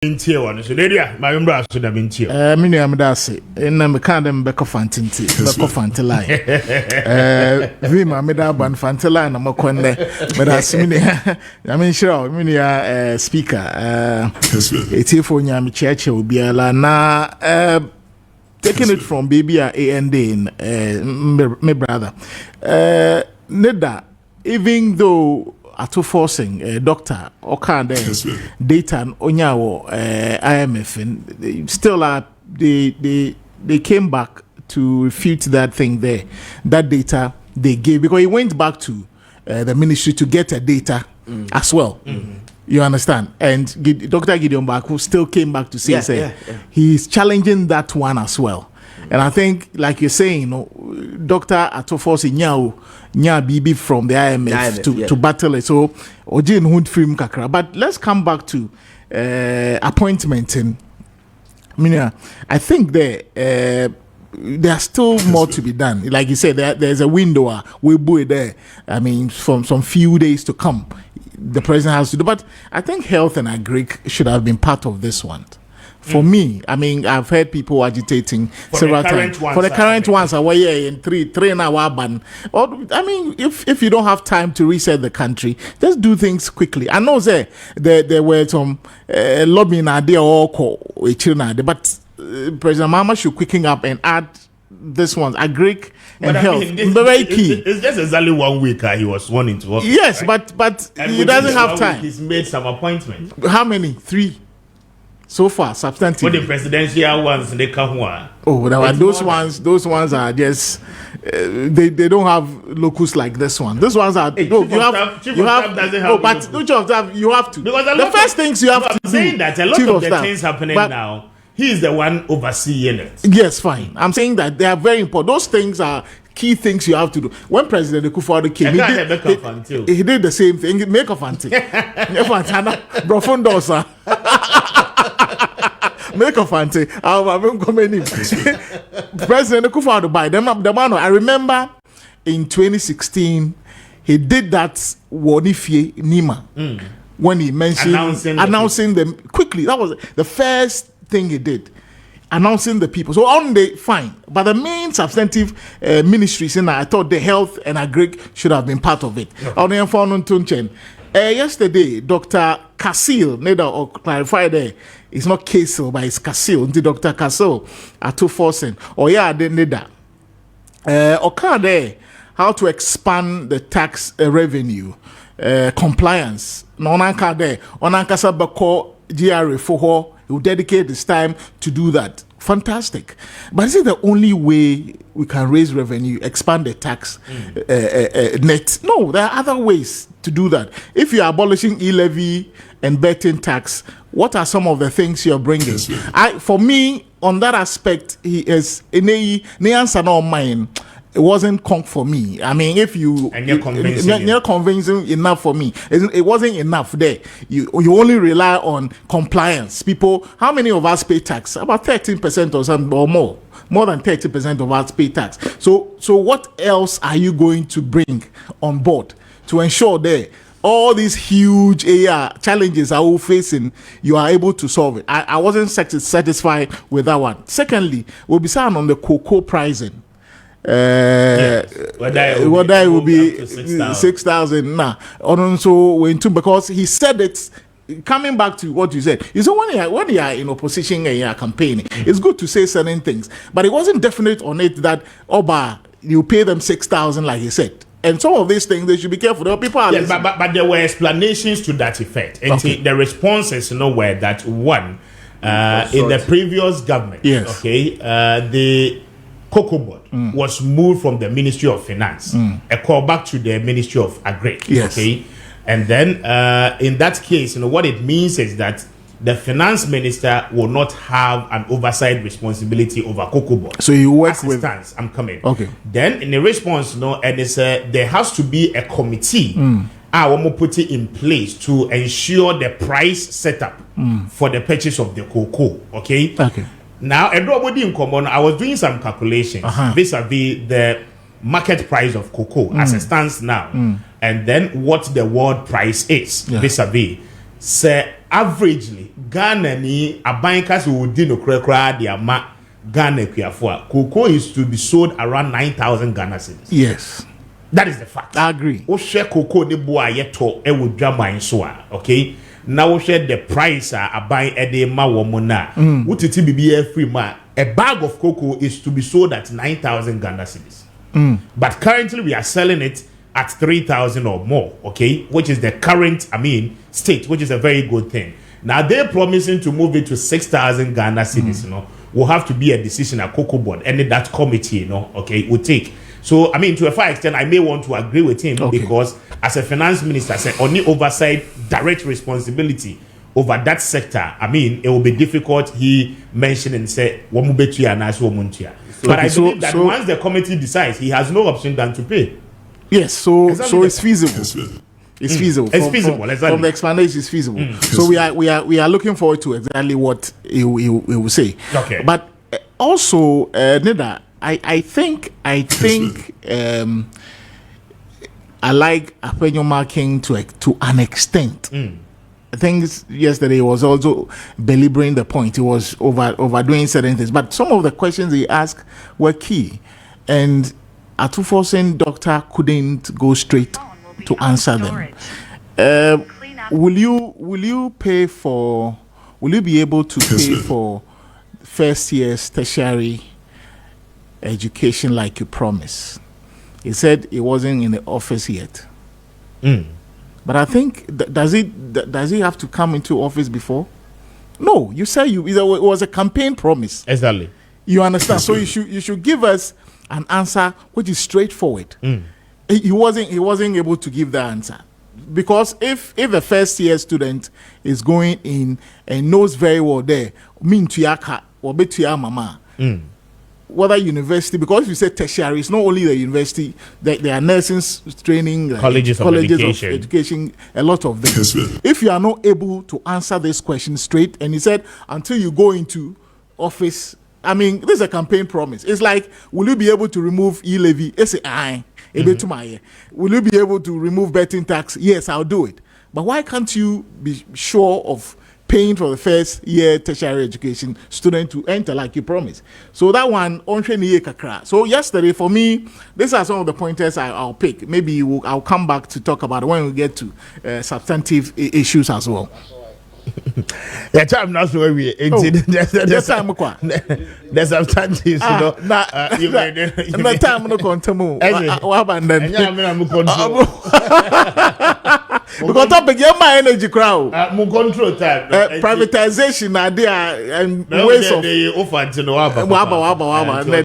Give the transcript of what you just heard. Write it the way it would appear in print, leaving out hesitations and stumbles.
Intia one, so there, my member should have been here. Mini Amadasi, and I'm a kind of Becco Fantinti, Becco Fantilai. Vima Medaban Fantilai, and I'm a conde, but as mini, I mean, sure, mini speaker, it's here for Yami Church will be a na taking it from baby and in my brother. Neda, even though Ato Forson, doctor, or kind data onyawo IMF, and still they came back to refute that thing there, that data they gave, because he went back to the ministry to get a data as well. You understand? And Dr. Gideon Boako still came back to say, he's challenging that one as well. And I think, like you're saying, Dr. Ato Forson nya BB from the IMF to battle it. So, Ojin Hund film kakra. But let's come back to appointment. And I think there's still more to be done. Like you said, there's a window. We'll be there. I mean, from some few days to come, the president has to do. But I think health and agri should have been part of this one. For me, I mean, I've heard people agitating several times. For the current ones, away in three now ban. Or I mean, if you don't have time to reset the country, just do things quickly. I know there were some lobbying idea or but President Mama should quicken up and add this one, agri and health. Very key. It's just exactly 1 week he was wanting to work. Yes, right? but he doesn't have time. He's made some appointments. How many? 3. So far, substantive. For the presidential ones, they come one. Oh, those ones are just they don't have locus like this one. These ones are Chief of Staff doesn't have. But Chief of Staff, you have to. Because the first things you have to do. Saying that a lot of the things happening now, he is the one overseeing it. Yes, fine. I'm saying that they are very important. Those things are key things you have to do. When President Akufo-Addo came, he did the same thing. Make a fancy. Profundosa. Make a fancy. President Akufo-Addo by them. I remember in 2016 he did that Wonifie Nima when he mentioned announcing them quickly. That was the first thing he did, announcing the people. So on the fine, but the main substantive ministries in I thought the health and agri should have been part of it. On the phone yesterday, Dr. Cassiel, Neda or clarify there, it's not Cassiel, but it's Cassiel. Dr. Cassiel Ato Forson. Or yeah, the Neda. There, how to expand the tax revenue, compliance. No onanka there, onanka sabako GRA for he will dedicate this time to do that. Fantastic. But is it the only way we can raise revenue, expand the tax net? No, there are other ways to do that. If you are abolishing e-levy and betting tax, what are some of the things you're bringing? For me, on that aspect, he is in a answer not mine. It wasn't for me. I mean, if you're convincing enough for me, it wasn't enough there. You only rely on compliance. People, how many of us pay tax? About 13% or something or more. More than 30% of us pay tax. So what else are you going to bring on board to ensure that all these huge challenges are all facing, you are able to solve it? I wasn't satisfied with that one. Secondly, we'll be saying on the cocoa pricing. Whether it will be 6,000 now. So because he said it, coming back to what you said, you know, when you are in opposition and you are campaigning, it's good to say certain things, but it wasn't definite on it that you pay them 6,000 like he said. And some of these things, they should be careful. There are people. Yes, but there were explanations to that effect, and the responses, were that one in the previous government, the Cocoa Board was moved from the Ministry of Finance, a call back to the Ministry of Agri. Yes. Okay, and then in that case, what it means is that the finance minister will not have an oversight responsibility over Cocoa Board. So you work with. I'm coming. Okay. Then in the response, and it's there has to be a committee. I will put it in place to ensure the price setup for the purchase of the cocoa. Okay. Now, I was doing some calculations vis-a-vis the market price of cocoa as it stands now, and then what the world price is vis-a-vis. Say averagely Ghana ni abankas would no kra the ama Ghana kwiafo cocoa is to be sold around 9,000 Ghana cedis. Yes. That is the fact. I agree. O share cocoa ni bo ayeto e wo dwaman so a, okay? Now we share the price aban e de ma wo mo na. Wotiti bibi free ma. A bag of cocoa is to be sold at 9,000 Ghana cedis. But currently we are selling it at 3,000 or more, okay? Which is the current, state, which is a very good thing. Now they're promising to move it to 6,000 Ghana cedis, you know. Will have to be a decision at Cocoa Board, and that committee, you know, okay, will take. So, to a far extent, I may want to agree with him because as a finance minister, I said, only oversight, direct responsibility over that sector, it will be difficult. He mentioned and said, but I believe that once the committee decides, he has no option than to pay. Yes, so it's feasible. It's feasible. It's feasible. Exactly. From the explanation, it's feasible. So we are looking forward to exactly what he will say. Okay. But also, Nida, I think I like Apenyo marking to an extent. I think yesterday he was also belaboring the point. He was overdoing certain things. But some of the questions he asked were key, and Ato Forson doctor couldn't go straight to answer them. Will you be able to pay for first year's tertiary education like you promised? He said he wasn't in the office yet. But I think does he have to come into office before? No, you say it was a campaign promise. Exactly. You understand? So you should give us an answer which is straightforward. He wasn't able to give the answer, because if a first year student is going in and knows very well there, whether university, because you said tertiary, it's not only the university, there are nursing training, colleges of education, a lot of them. If you are not able to answer this question straight, and he said until you go into office, this is a campaign promise. It's like, will you be able to remove e-levy? Will you be able to remove betting tax? Yes, I'll do it. But why can't you be sure of paying for the first year tertiary education student to enter like you promised? So that one, so yesterday for me, these are some of the pointers I'll pick. Maybe I'll come back to talk about it when we get to substantive issues as well. The time now so we the time there's substances, you know. The time no control. What about then? Because topic my energy crowd. Control time. Privatization idea and ways of offer to know